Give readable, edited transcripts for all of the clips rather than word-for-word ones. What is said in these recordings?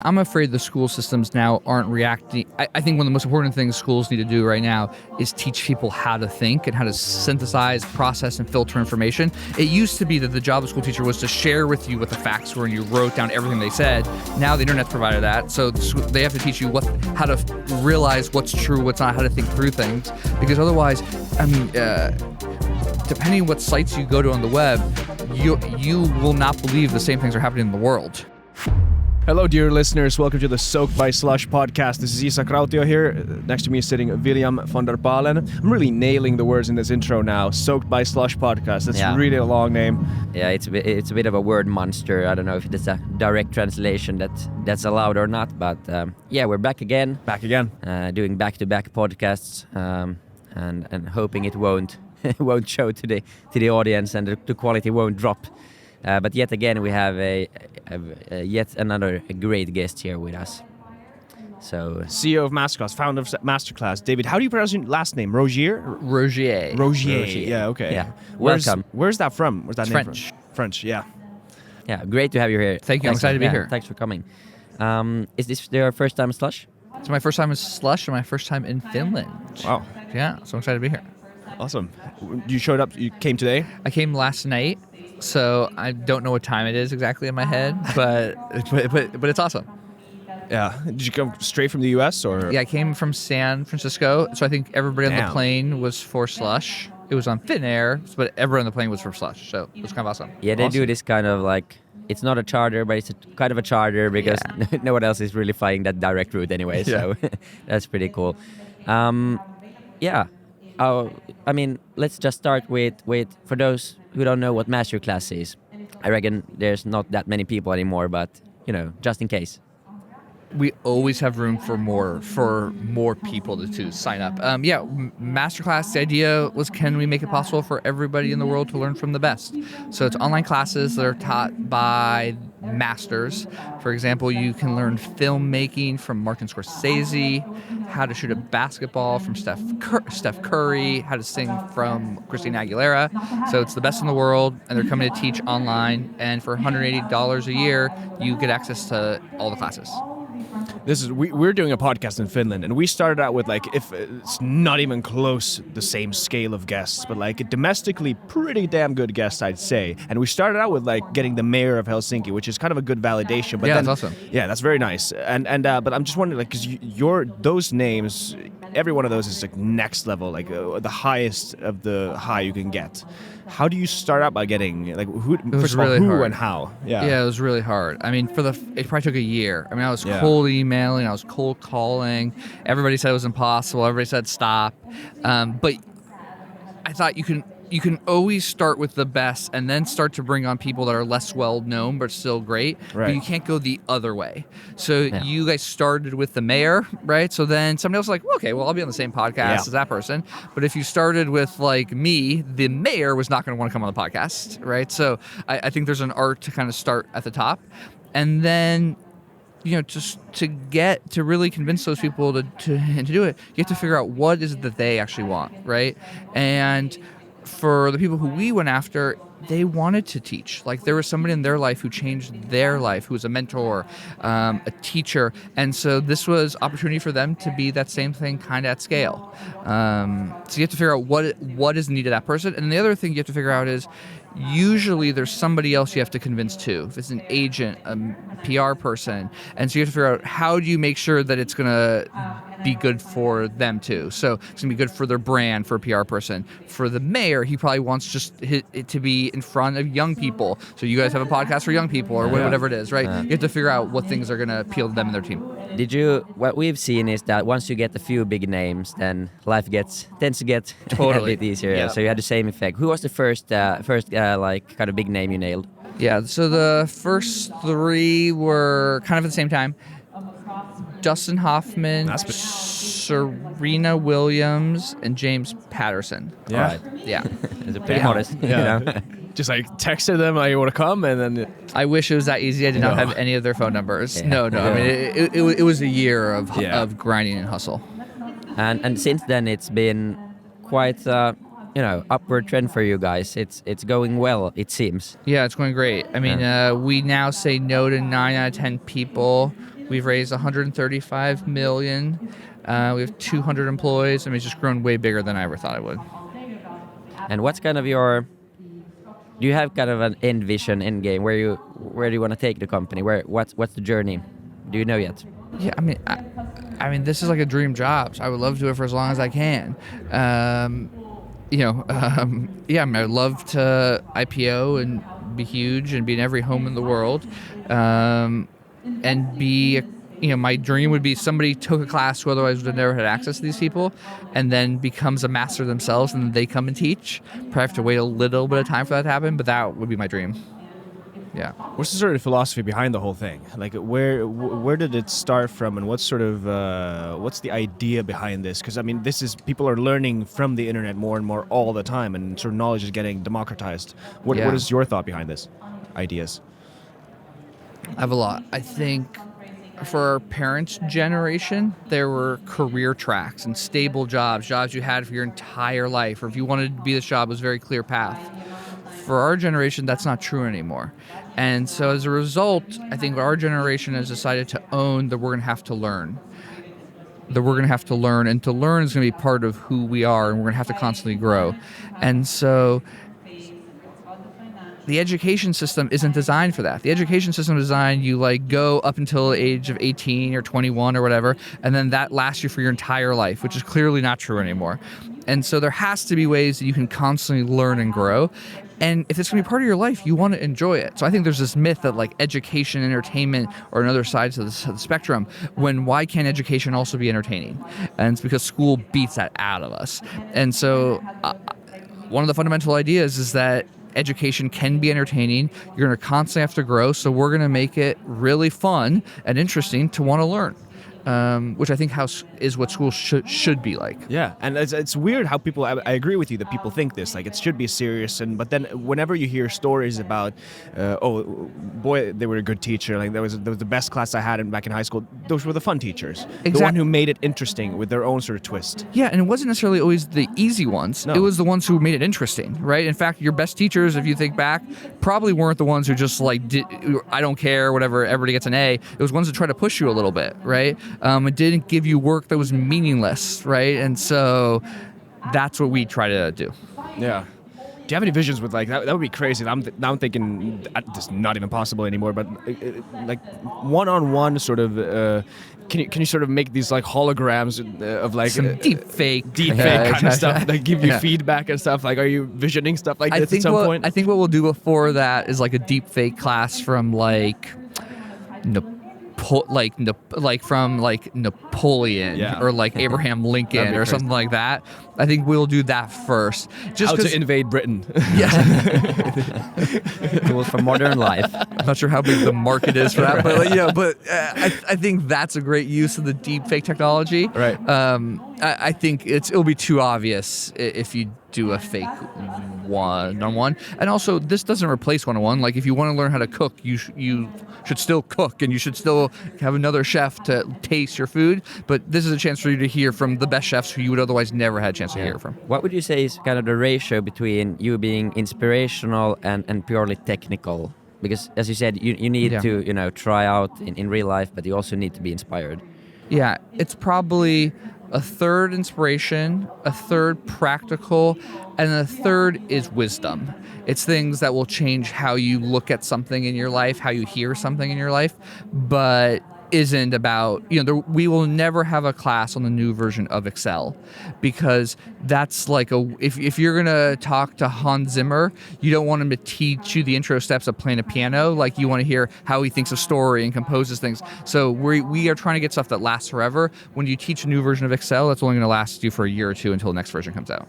I'm afraid the school systems now aren't reacting. I think one of the most important things schools need to do right now is teach people how to think and how to synthesize, process, and filter information. It used to be that the job of a school teacher was to share with you what the facts were and you wrote down everything they said. Now the internet's provided that, so they have to teach you how to realize what's true, what's not, how to think through things. Because otherwise, depending on what sites you go to on the web, you will not believe the same things are happening in the world. Hello, dear listeners. Welcome to the Soaked by Slush podcast. This is Isak Rautio here. Next to me is sitting William van der Palen. I'm really nailing the words in this intro now. Soaked by Slush podcast. That's really a long name. Yeah, it's a bit of a word monster. I don't know if it's a direct translation that's allowed or not. But we're back again. Doing back-to-back podcasts and hoping it won't show to the audience and the quality won't drop. But yet again, we have yet another great guest here with us. So CEO of MasterClass, founder of MasterClass, David. How do you pronounce your last name? Rogier. Rogier. Yeah. Okay. Yeah. Welcome. Where's that from? Where's that name French. from? French. Yeah. Yeah. Great to have you here. Thank you. I'm excited to be here. Thanks for coming. Is this your first time Slush? It's my first time in Slush and my first time in Finland. Wow. Yeah. So I'm excited to be here. Awesome. You showed up. You came today. I came last night. So I don't know what time it is exactly in my head, but it's awesome. Yeah. Did you come straight from the U.S. or? Yeah, I came from San Francisco, so I think everybody on the plane was for Slush. It was on Finnair, but everyone on the plane was for Slush, so it was kind of awesome. Yeah, they do this kind of like, it's not a charter, but it's kind of a charter because no one else is really flying that direct route anyway, so that's pretty cool. Let's just start with for those who don't know what MasterClass is. I reckon there's not that many people anymore, but just in case. We always have room for more people to sign up. MasterClass, the idea was, can we make it possible for everybody in the world to learn from the best? So it's online classes that are taught by masters. For example, you can learn filmmaking from Martin Scorsese, how to shoot a basketball from Steph Curry, how to sing from Christina Aguilera. So it's the best in the world, and they're coming to teach online. And for $180 a year, you get access to all the classes. We're doing a podcast in Finland, and we started out with if it's not even close the same scale of guests, but a domestically pretty damn good guest, I'd say. And we started out with getting the mayor of Helsinki, which is kind of a good validation. But that's awesome. Yeah, that's very nice. But I'm just wondering, because those names, every one of those is next level, the highest of the high you can get. How do you start out by getting who and how? Yeah, it was really hard. I mean, it probably took a year. I mean, I was cold emailing, I was cold calling. Everybody said it was impossible. Everybody said stop. But I thought you can always start with the best and then start to bring on people that are less well known but still great. Right. But you can't go the other way. So you guys started with the mayor, right? So then somebody else was like, okay, well, I'll be on the same podcast as that person. But if you started with me, the mayor was not going to want to come on the podcast, right? So I think there's an art to kind of start at the top. And then just to really convince those people to do it, you have to figure out what is it that they actually want, right? And for the people who we went after, they wanted to teach. There was somebody in their life who changed their life, who was a mentor, a teacher. And so this was opportunity for them to be that same thing kind of at scale. So you have to figure out what is needed of that person. And the other thing you have to figure out is usually there's somebody else you have to convince too. If it's an agent, a PR person. And so you have to figure out, how do you make sure that it's going to be good for them too? So it's going to be good for their brand, for a PR person. For the mayor, he probably wants just it to be in front of young people. So you guys have a podcast for young people or whatever it is, right? You have to figure out what things are going to appeal to them and their team. What we've seen is that once you get a few big names, then life tends to get a bit easier. Yeah. So you had the same effect. Who was the first kind of big name you nailed? Yeah, so the first three were kind of at the same time. Dustin Hoffman, Serena Williams, and James Patterson. Yeah. All right. Yeah. It's pretty modest. Yeah. Just texted them, you want to come, and then... I wish it was that easy. I did not have any of their phone numbers. Yeah. No. I mean, it was a year of grinding and hustle. And since then, it's been quite upward trend for you guys. It's going well, it seems. Yeah, it's going great. I mean, we now say no to 9 out of 10 people We've raised 135 million. We have 200 employees. I mean, it's just grown way bigger than I ever thought it would. And what's kind of your... Do you have kind of an end vision, end game? Where do you want to take the company? What's the journey? Do you know yet? Yeah, I mean, this is like a dream job. So I would love to do it for as long as I can. Yeah, I mean, I'd love to IPO and be huge and be in every home in the world, and be. My dream would be somebody took a class who otherwise would have never had access to these people, and then becomes a master themselves, and then they come and teach. Probably have to wait a little bit of time for that to happen, but that would be my dream. Yeah. What's the sort of philosophy behind the whole thing? Like, where did it start from, and what's the idea behind this? Because I mean, people are learning from the internet more and more all the time, and sort of knowledge is getting democratized. What is your thought behind this? Ideas? I have a lot. I think for our parents' generation, there were career tracks and stable jobs you had for your entire life, or if you wanted to be this job, it was a very clear path. For our generation, that's not true anymore. And so as a result, I think our generation has decided to own that we're going to have to learn. That we're going to have to learn, and to learn is going to be part of who we are, and we're going to have to constantly grow. And so the education system isn't designed for that. The education system is designed, you go up until the age of 18 or 21 or whatever, and then that lasts you for your entire life, which is clearly not true anymore. And so there has to be ways that you can constantly learn and grow. And if it's going to be part of your life, you want to enjoy it. So I think there's this myth that education, entertainment are on other sides of the spectrum, when why can't education also be entertaining? And it's because school beats that out of us. And so one of the fundamental ideas is that education can be entertaining. You're going to constantly have to grow, so we're going to make it really fun and interesting to want to learn. Which I think is what schools should be like. Yeah, and it's weird how people. I agree with you that people think this, it should be serious, but then whenever you hear stories about, oh boy, they were a good teacher, that was the best class I had back in high school. Those were the fun teachers, the one who made it interesting with their own sort of twist. Yeah, and it wasn't necessarily always the easy ones. No. It was the ones who made it interesting, right? In fact, your best teachers, if you think back, probably weren't the ones who just did, I don't care, whatever, everybody gets an A. It was ones that try to push you a little bit, right? It didn't give you work that was meaningless, right? And so that's what we try to do. Yeah. Do you have any visions with that would be crazy. Now I'm thinking that's not even possible anymore. But one-on-one sort of. Can you sort of make these holograms of some deep fake kind of stuff that give you feedback and stuff? Are you visioning stuff like this at some point? I think what we'll do before that is a deep fake class from from Napoleon or Abraham Lincoln or something like that. I think we'll do that first. Just how to invade Britain. Yeah. Tools for modern life. I'm not sure how big the market is for that, but I think that's a great use of the deep fake technology. Right. I think it'll be too obvious if you do a fake one-on-one. And also, this doesn't replace one-on-one. If you want to learn how to cook, you should still cook, and you should still have another chef to taste your food. But this is a chance for you to hear from the best chefs who you would otherwise never had a chance to hear from. What would you say is kind of the ratio between you being inspirational and purely technical? Because, as you said, you need to try out in real life, but you also need to be inspired. Yeah, it's probably a third inspiration, a third practical, and a third is wisdom. It's things that will change how you look at something in your life, how you hear something in your life, but isn't about, we will never have a class on the new version of Excel, because that's if you're going to talk to Hans Zimmer, you don't want him to teach you the intro steps of playing a piano. You want to hear how he thinks of story and composes things. So we are trying to get stuff that lasts forever. When you teach a new version of Excel, that's only going to last you for a year or two until the next version comes out.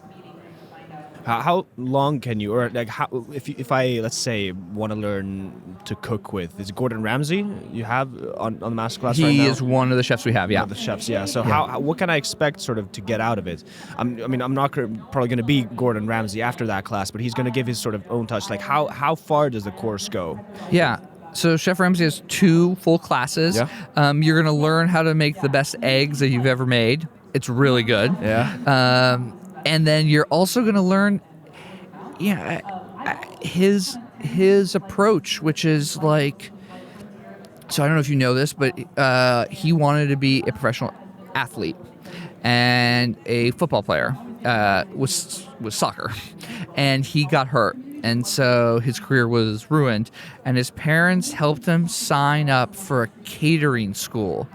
How long can you, or if I, let's say, want to learn to cook with, is it Gordon Ramsay you have on the MasterClass right now? He is one of the chefs we have, yeah. One of the chefs, yeah. So what can I expect sort of to get out of it? I'm not probably going to be Gordon Ramsay after that class, but he's going to give his sort of own touch. How far does the course go? Yeah. So Chef Ramsay has 2 full classes. Yeah. You're going to learn how to make the best eggs that you've ever made. It's really good. Yeah. And then you're also going to learn, his approach, which is So I don't know if you know this, but he wanted to be a professional athlete and a football player with soccer, and he got hurt. And so his career was ruined, and his parents helped him sign up for a catering school.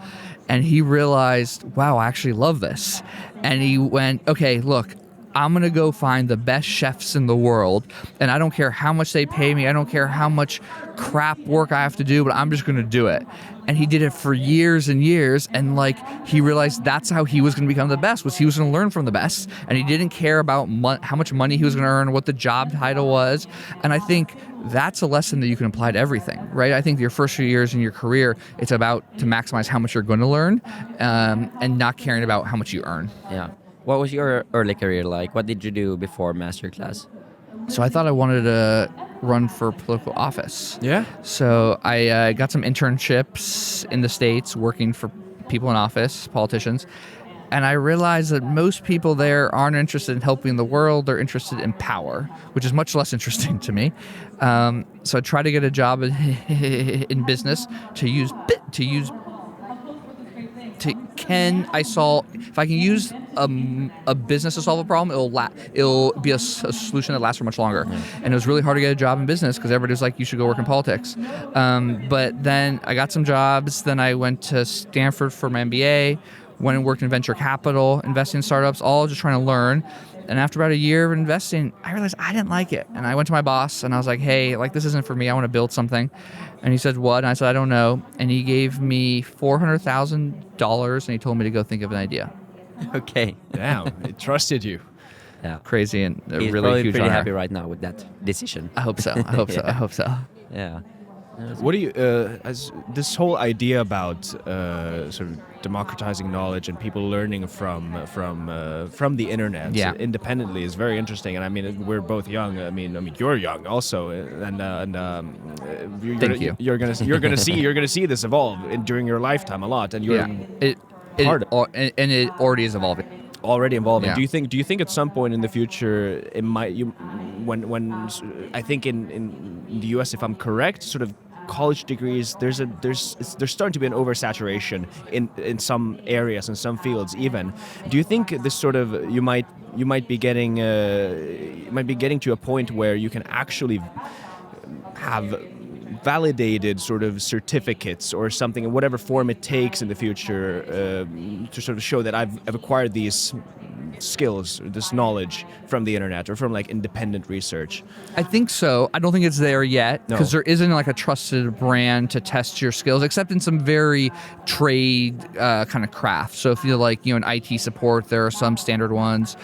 And he realized, wow, I actually love this. And he went, okay, look, I'm going to go find the best chefs in the world, and I don't care how much they pay me. I don't care how much crap work I have to do, but I'm just going to do it. And he did it for years and years, and like he realized that's how he was going to become the best, was he was going to learn from the best, and he didn't care about how much money he was going to earn, what the job title was. And I think that's a lesson that you can apply to everything, right? I think your first few years in your career, it's about to maximize how much you're going to learn, and not caring about how much you earn. Yeah. What was your early career like? What did you do before MasterClass? So I thought I wanted to run for political office. Yeah. So I got some internships in the States working for people in office, politicians. And I realized that most people there aren't interested in helping the world. They're interested in power, which is much less interesting to me. So I tried to get a job in business if I can use a business to solve a problem, it'll be a solution that lasts for much longer. And it was really hard to get a job in business because everybody was like, you should go work in politics. But then I got some jobs. Then I went to Stanford for my MBA, went and worked in venture capital, investing in startups, all just trying to learn. And after about a year of investing, I realized I didn't like it. And I went to my boss and I was like, hey, like this isn't for me. I want to build something. And he said, what? And I said, I don't know. And he gave me $400,000 and he told me to go think of an idea. Okay. Damn, it trusted you. Yeah. Crazy and a He's really probably huge pretty honor. happy right now with that decision. I hope so. I hope so. I hope so. Yeah. What do you, as this whole idea about sort of democratizing knowledge and people learning from the internet independently is very interesting. And I mean, we're both young. I mean, you're young also, and you're gonna see this evolve during your lifetime a lot. And you're it already is evolving. Already involved. Yeah. Do you think at some point in the future it might when I think in the US, if I'm correct, sort of college degrees, there's starting to be an oversaturation in some areas, in some fields even. Do you think this sort of you might be getting to a point where you can actually have validated sort of certificates or something in whatever form it takes in the future to sort of show that I've acquired these skills, this knowledge from the internet or from like independent research? I think so. I don't think it's there yet because there isn't like a trusted brand to test your skills, except in some very trade kind of craft. So if you're like, in IT support, there are some standard ones.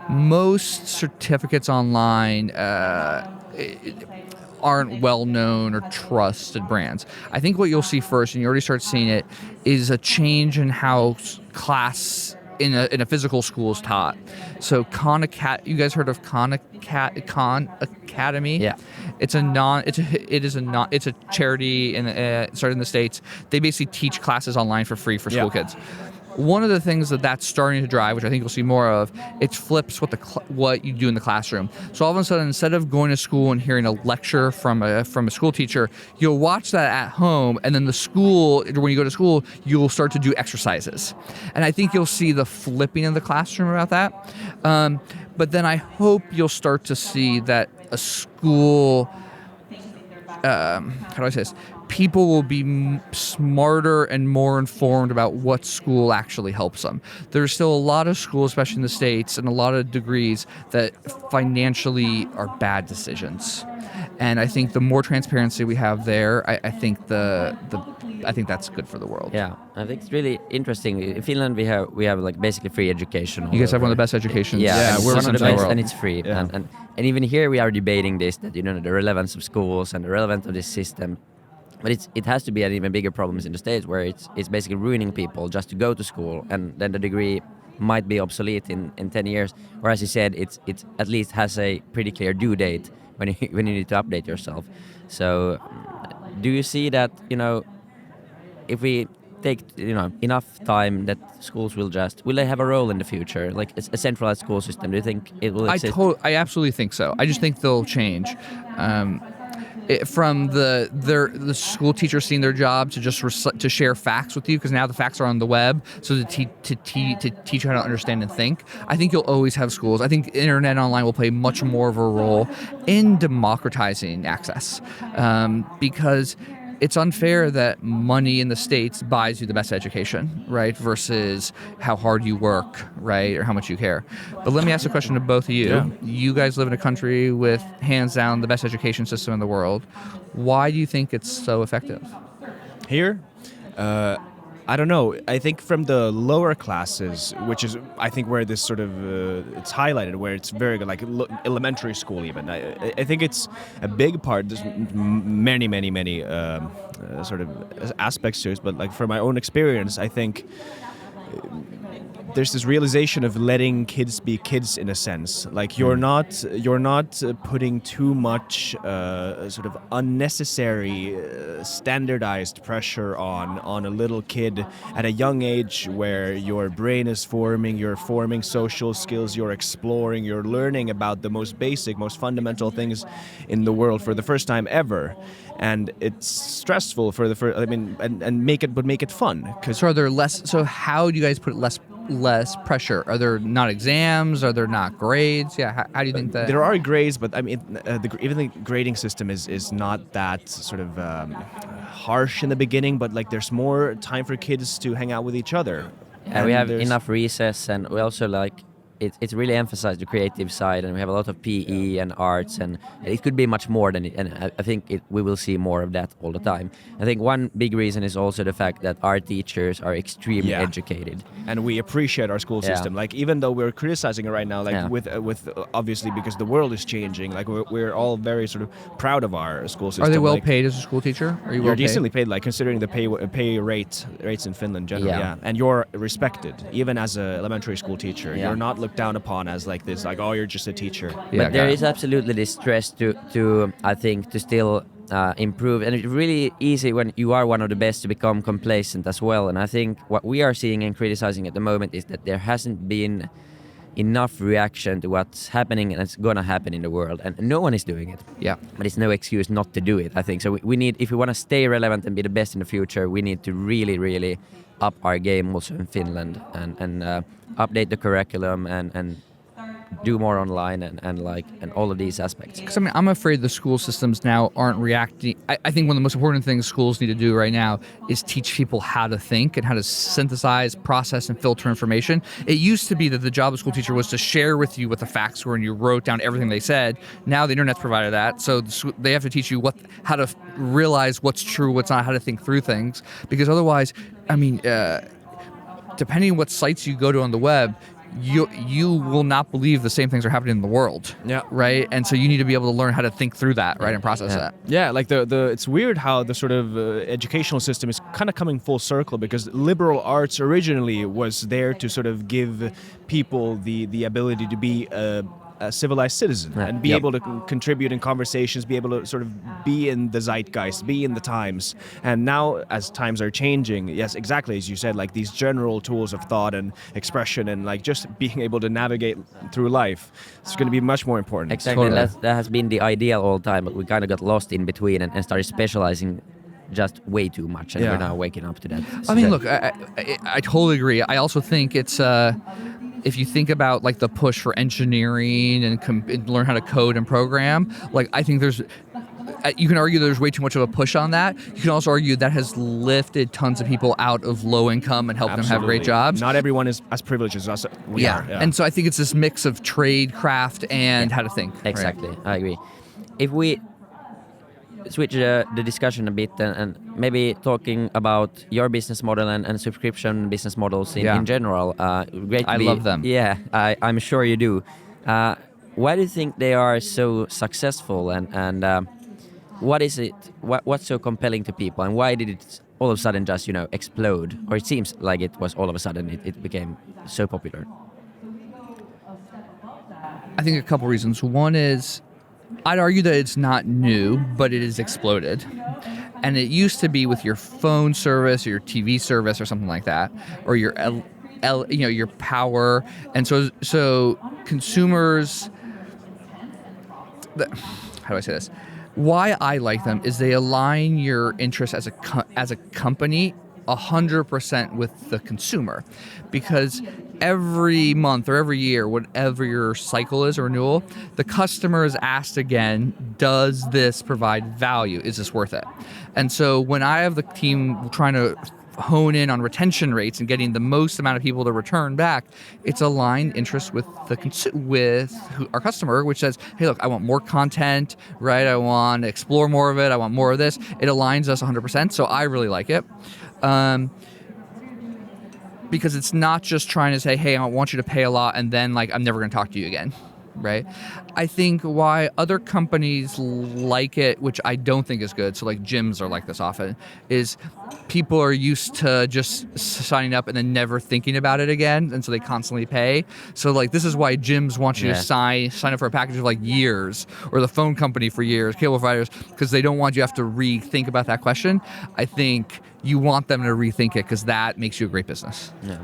Most certificates online aren't well-known or trusted brands. I think what you'll see first, and you already start seeing it, is a change in how class in a physical school is taught. So you guys heard of Khan Academy? Yeah. It's a charity started in the States. They basically teach classes online for free for school kids. One of the things that's starting to drive, which I think you'll see more of, it flips what you do in the classroom. So all of a sudden, instead of going to school and hearing a lecture from a school teacher, you'll watch that at home, and then when you go to school, you'll start to do exercises. And I think you'll see the flipping in the classroom about that. But then I hope you'll start to see that a school, how do I say this? People will be smarter and more informed about what school actually helps them. There's still a lot of schools, especially in the States, and a lot of degrees that financially are bad decisions. And I think the more transparency we have there, I think I think that's good for the world. Yeah, I think it's really interesting. In Finland, we have like basically free education. You guys have one of the best educations. Yeah, we're one of the best, and it's free. Yeah. And even here we are debating this, that the relevance of schools and the relevance of this system. But it has to be an even bigger problems in the States, where it's basically ruining people just to go to school, and then the degree might be obsolete in 10 years. Or as you said, it at least has a pretty clear due date when you need to update yourself. So do you see that, if we take enough time, that schools will they have a role in the future, like a centralized school system? Do you think it will exist? I absolutely think so. I just think they'll change. from the school teacher seeing their job to just to share facts with you, because now the facts are on the web, so to teach you how to understand and think. I think you'll always have schools. I think internet online will play much more of a role in democratizing access, because it's unfair that money in the States buys you the best education, right? Versus how hard you work, right? Or how much you care. But let me ask a question to both of you. Yeah. You guys live in a country with hands down the best education system in the world. Why do you think it's so effective? Here, I don't know. I think from the lower classes, which is I think where this sort of it's highlighted, where it's very good, like elementary school even. I think it's a big part. There's many sort of aspects to it, but like from my own experience, I think there's this realization of letting kids be kids in a sense. Like you're not putting too much sort of unnecessary standardized pressure on a little kid at a young age, where your brain is forming, you're forming social skills, you're exploring, you're learning about the most basic, most fundamental things in the world for the first time ever. And it's stressful for the first. I mean, and make it fun. So are there less? So how do you guys put less pressure? Are there not exams? Are there not grades? Yeah. How do you think that? There are grades, but I mean, even the grading system is not that sort of harsh in the beginning. But like, there's more time for kids to hang out with each other. And we have enough recess, and we also like. It's really emphasized the creative side, and we have a lot of PE and arts, and it could be much more than it, and I think we will see more of that all the time. I think one big reason is also the fact that our teachers are extremely educated, and we appreciate our school system. Like, even though we're criticizing it right now, like with obviously because the world is changing, like we're all very sort of proud of our school system. Are they well paid as a school teacher? Are you You're decently paid, like considering the pay rates in Finland generally. Yeah, and you're respected even as an elementary school teacher. You're not looked down upon as like this, like, oh, you're just a teacher. But there is absolutely this stress to I think to still improve, and it's really easy when you are one of the best to become complacent as well. And I think what we are seeing and criticizing at the moment is that there hasn't been enough reaction to what's happening and it's gonna happen in the world, and no one is doing it. Yeah, but it's no excuse not to do it, I think. So we need, if we want to stay relevant and be the best in the future, we need to really up our game also in Finland, and update the curriculum and do more online and all of these aspects. Because I mean, I'm afraid the school systems now aren't reacting. I think one of the most important things schools need to do right now is teach people how to think and how to synthesize, process, and filter information. It used to be that the job of a school teacher was to share with you what the facts were and you wrote down everything they said. Now the internet's provided that, so they have to teach you how to realize what's true, what's not, how to think through things. Because otherwise, I mean, depending on what sites you go to on the web, you will not believe the same things are happening in the world. Yeah. Right. And so you need to be able to learn how to think through that, right, and process that. Yeah, like the it's weird how the sort of educational system is kind of coming full circle, because liberal arts originally was there to sort of give people the ability to be a civilized citizen and be able to contribute in conversations, be able to sort of be in the zeitgeist, be in the times. And now, as times are changing, yes, exactly as you said, like these general tools of thought and expression and like just being able to navigate through life, it's going to be much more important. Exactly, that has been the ideal all the time, but we kind of got lost in between and started specializing just way too much, and we're now waking up to that. I mean, look, I totally agree. I also think it's if you think about like the push for engineering and learn how to code and program, like I think you can argue there's way too much of a push on that. You can also argue that has lifted tons of people out of low income and helped them have great jobs. Not everyone is as privileged as us. We are. Yeah. And so I think it's this mix of trade, craft, and how to think. Exactly, right? I agree. If we switch the discussion a bit and maybe talking about your business model and subscription business models in general. Great. I love them. Yeah, I'm sure you do. Why do you think they are so successful, and what is it? What's so compelling to people, and why did it all of a sudden just explode? Or it seems like it was all of a sudden it became so popular. I think a couple reasons. One is, I'd argue that it's not new, but it has exploded. And it used to be with your phone service or your TV service or something like that, or your your power. And so consumers, how do I say this? Why I like them is they align your interests as a company 100% with the consumer, because every month or every year, whatever your cycle is or renewal, the customer is asked again, does this provide value? Is this worth it? And so when I have the team trying to hone in on retention rates and getting the most amount of people to return back, it's aligned interest with our customer, which says, hey, look, I want more content, right? I want to explore more of it. I want more of this. It aligns us 100%. So I really like it. Because it's not just trying to say, hey, I want you to pay a lot and then like I'm never going to talk to you again, right? I think why other companies like it, which I don't think is good, so like gyms are like this often, is people are used to just signing up and then never thinking about it again, and so they constantly pay. So like this is why gyms want you to sign up for a package of like years, or the phone company for years, cable providers, because they don't want you to have to rethink about that question. I think you want them to rethink it because that makes you a great business. Yeah.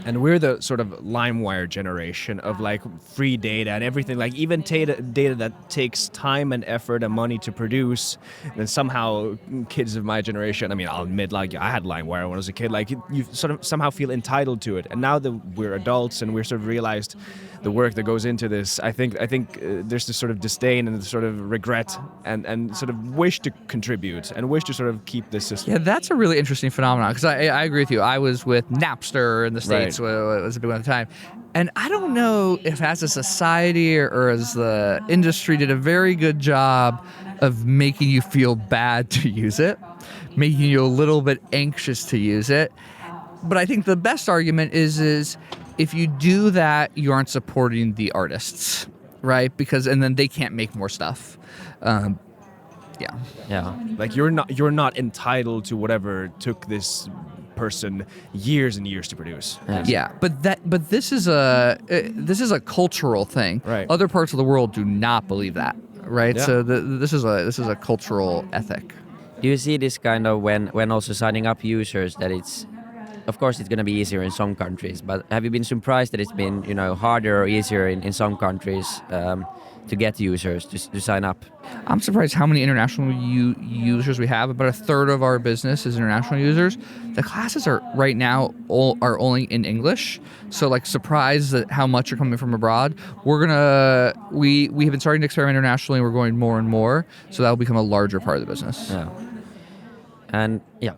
And we're the sort of LimeWire generation of like free data and everything, like even data that takes time and effort and money to produce. And then somehow kids of my generation, I mean, I'll admit, like I had LimeWire when I was a kid, like you sort of somehow feel entitled to it. And now that we're adults and we're sort of realized the work that goes into this, I think there's this sort of disdain and this sort of regret and sort of wish to contribute and wish to sort of keep this system. Yeah, that's a really interesting phenomenon, because I agree with you. I was with Napster in the States. It was a big one at the time. And I don't know if as a society or as the industry did a very good job of making you feel bad to use it, making you a little bit anxious to use it. But I think the best argument is if you do that, you aren't supporting the artists, right? And then they can't make more stuff. Yeah. Like you're not entitled to whatever took this person years and years to produce. Yeah, but this is a cultural thing. Right. Other parts of the world do not believe that, right? Yeah. So this is a cultural ethic. Do you see this kind of when also signing up users that it's, of course, it's going to be easier in some countries, but have you been surprised that it's been harder or easier in some countries to get users to sign up? I'm surprised how many international users we have. About a third of our business is international users. The classes are right now are only in English, so like surprised at how much are coming from abroad. We have been starting to experiment internationally. We're going more and more, so that will become a larger part of the business. Yeah. And yeah.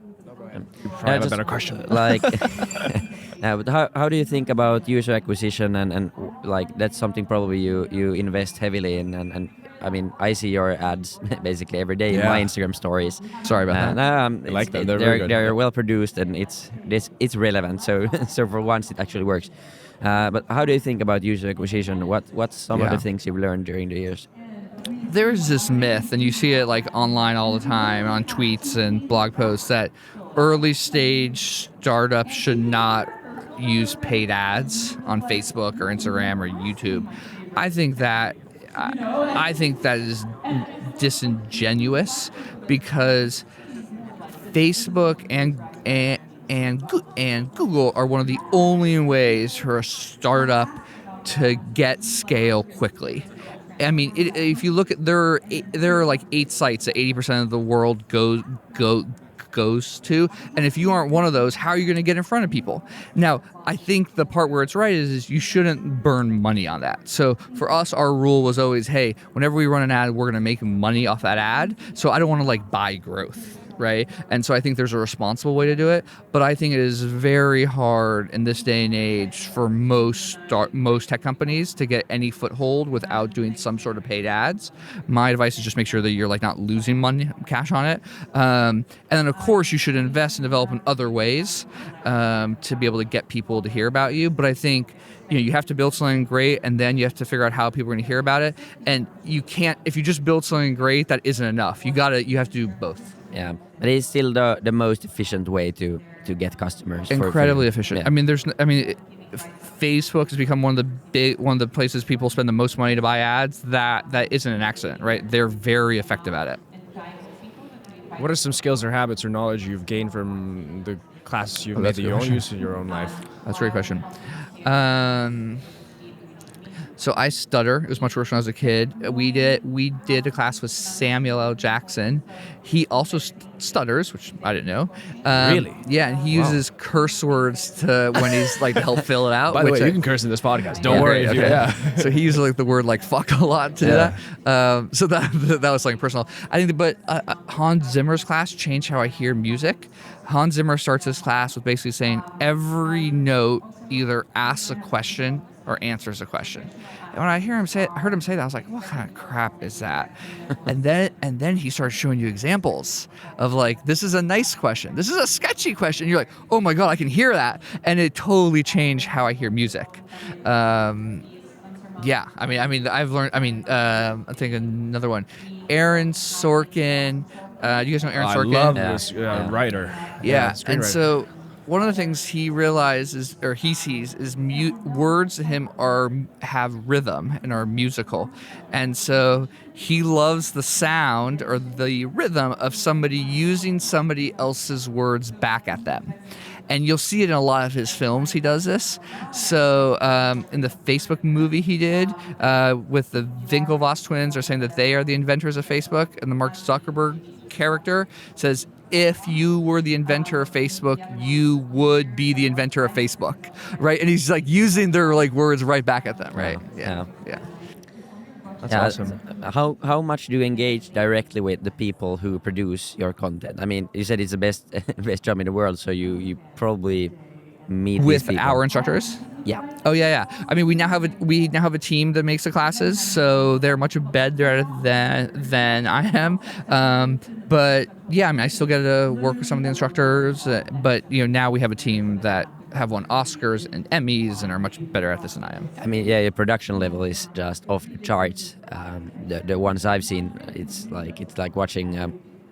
You probably have a better question. Like, but how do you think about user acquisition and like that's something probably you invest heavily in and I mean I see your ads basically every day in my Instagram stories. Sorry about that. I like them. They're very good. They're well produced and it's relevant. So so for once it actually works. But how do you think about user acquisition? What's some of the things you've learned during the years? There's this myth, and you see it like online all the time on tweets and blog posts, that early stage startups should not use paid ads on Facebook or Instagram or YouTube. I think that is disingenuous, because Facebook and Google are one of the only ways for a startup to get scale quickly. I mean, if you look at there are like 8 sites that 80% of the world goes to, and if you aren't one of those, how are you going to get in front of people? Now, I think the part where it's right is you shouldn't burn money on that. So for us, our rule was always, hey, whenever we run an ad, we're going to make money off that ad. So I don't want to like buy growth. Right? And so I think there's a responsible way to do it, but I think it is very hard in this day and age for most tech companies to get any foothold without doing some sort of paid ads. My advice is just make sure that you're like not losing cash on it. And then of course you should invest and develop in other ways to be able to get people to hear about you. But I think you have to build something great, and then you have to figure out how people are going to hear about it. And you can't, if you just build something great, that isn't enough. You have to do both. Yeah, but it's still the most efficient way to get customers. Incredibly efficient. Yeah. I mean, Facebook has become one of the places people spend the most money to buy ads. That isn't an accident, right? They're very effective at it. What are some skills or habits or knowledge you've gained from the classes you've made that you don't use in your own life? That's a great question. So I stutter. It was much worse when I was a kid. We did a class with Samuel L. Jackson. He also stutters, which I didn't know. Really? Yeah, and he uses curse words to when he's like to help fill it out. By the way, you can curse in this podcast. Don't worry. Great, If you, okay. yeah. So he uses like the word like fuck a lot to do that. So that was something personal. I think, but Hans Zimmer's class changed how I hear music. Hans Zimmer starts his class with basically saying every note either asks a question or answers a question. And when I heard him say that, I was like, what kind of crap is that? and then he started showing you examples of like, this is a nice question. This is a sketchy question. And you're like, oh my God, I can hear that. And it totally changed how I hear music. Yeah, I mean, I've learned. I think another one, Aaron Sorkin. Do you guys know Aaron Sorkin? I love this writer. Yeah, screenwriter. and so one of the things he realizes or he sees is words to him have rhythm and are musical, and so he loves the sound or the rhythm of somebody using somebody else's words back at them. And you'll see it in a lot of his films. He does this. So in the Facebook movie he did with the Winklevoss twins are saying that they are the inventors of Facebook. And the Mark Zuckerberg character says, if you were the inventor of Facebook, you would be the inventor of Facebook. Right? And he's like using their like words right back at them. Right? Yeah. That's awesome. How much do you engage directly with the people who produce your content? I mean, you said it's the best job in the world, so you probably meet With these people. our instructors? Yeah. Oh yeah. I mean, we now have a team that makes the classes, so they're much better at it than I am. But yeah, I mean, I still get to work with some of the instructors. But now we have a team that have won Oscars and Emmys and are much better at this than I am. I mean, yeah, your production level is just off the charts. The ones I've seen, it's like watching,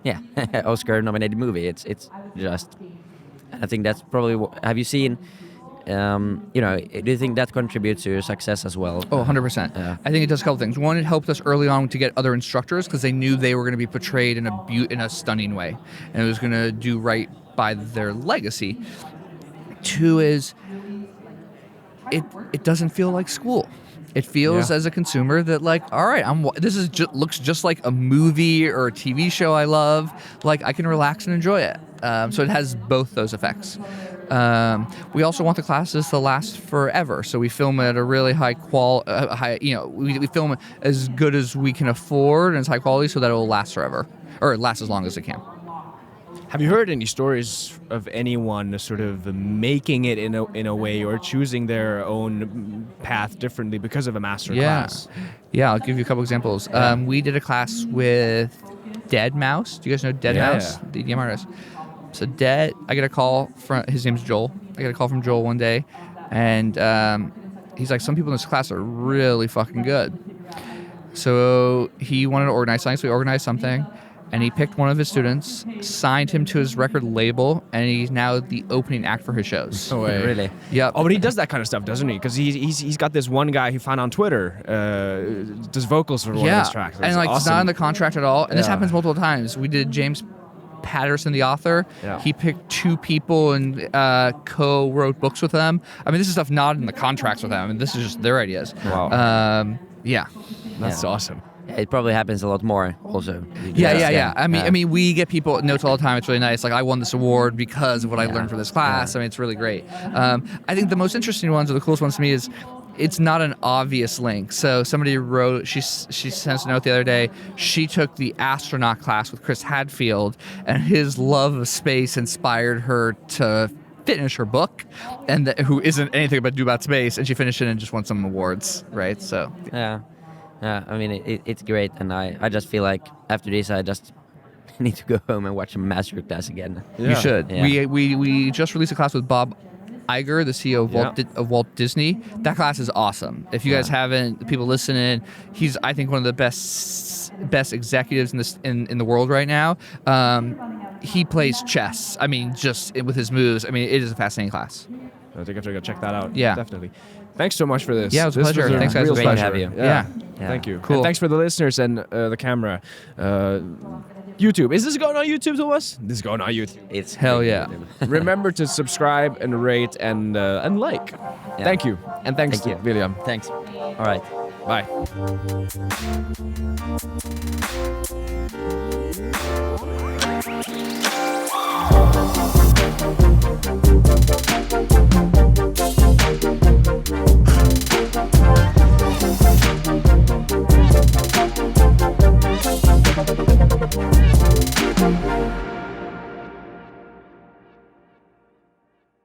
Oscar-nominated movie. It's just. I think that's probably. Have you seen? Do you think that contributes to your success as well? Oh, 100%. I think it does a couple things. One, it helped us early on to get other instructors because they knew they were going to be portrayed in a stunning way, and it was going to do right by their legacy. Two is, it doesn't feel like school. It feels as a consumer that like, all right, looks just like a movie or a TV show I love. Like I can relax and enjoy it. So it has both those effects. We also want the classes to last forever, so we film at a really high quality. We film as good as we can afford and it's high quality, so that it will last forever or last as long as it can. Have you heard any stories of anyone sort of making it in a way or choosing their own path differently because of a master class? Yeah, I'll give you a couple examples. We did a class with Dead Mouse. Do you guys know Dead Mouse? Yeah. The EDM artist. So I get a call from, his name's Joel. I get a call from Joel one day, and he's like, some people in this class are really fucking good. So he wanted to organize something, so we organized something, and he picked one of his students, signed him to his record label, and he's now the opening act for his shows. No way. Really? Yep. Oh, but he does that kind of stuff, doesn't he? Because he's got this one guy he found on Twitter, does vocals for one of his tracks. And like awesome. it's not in the contract at all. And this happens multiple times. We did James Patterson, the author. Yeah. He picked two people and co-wrote books with them. I mean, this is stuff not in the contracts with them. I mean, this is just their ideas. Wow. Yeah. That's awesome. It probably happens a lot more also. Yeah. I mean, we get people notes all the time. It's really nice. Like, I won this award because of what I learned from this class. I mean, it's really great. I think the most interesting ones or the coolest ones to me is it's not an obvious link. So somebody wrote, she sent us a note the other day. She took the astronaut class with Chris Hadfield, and his love of space inspired her to finish her book, and who isn't anything but do about space, and she finished it and just won some awards, right? So Yeah, I mean, it's great, and I just feel like after this, I just need to go home and watch a MasterClass again. You should. Yeah. We just released a class with Bob Iger, the CEO of Walt Disney. That class is awesome. If you guys haven't, people listening, he's, I think, one of the best executives in the world right now. He plays chess. I mean, just with his moves. I mean, it is a fascinating class. I think I have to go check that out. Yeah. Definitely. Thanks so much for this. Yeah, it was a pleasure. Thanks, guys. Real It was great to pleasure. have you. Yeah. Thank you. Cool. And thanks for the listeners and the camera. YouTube. Is this going on YouTube, Thomas? This is going on YouTube. It's Hell great. yeah. Remember to subscribe and rate and like. Yeah. Thank you. And thanks Thank to you. William. Thanks. All right. Bye.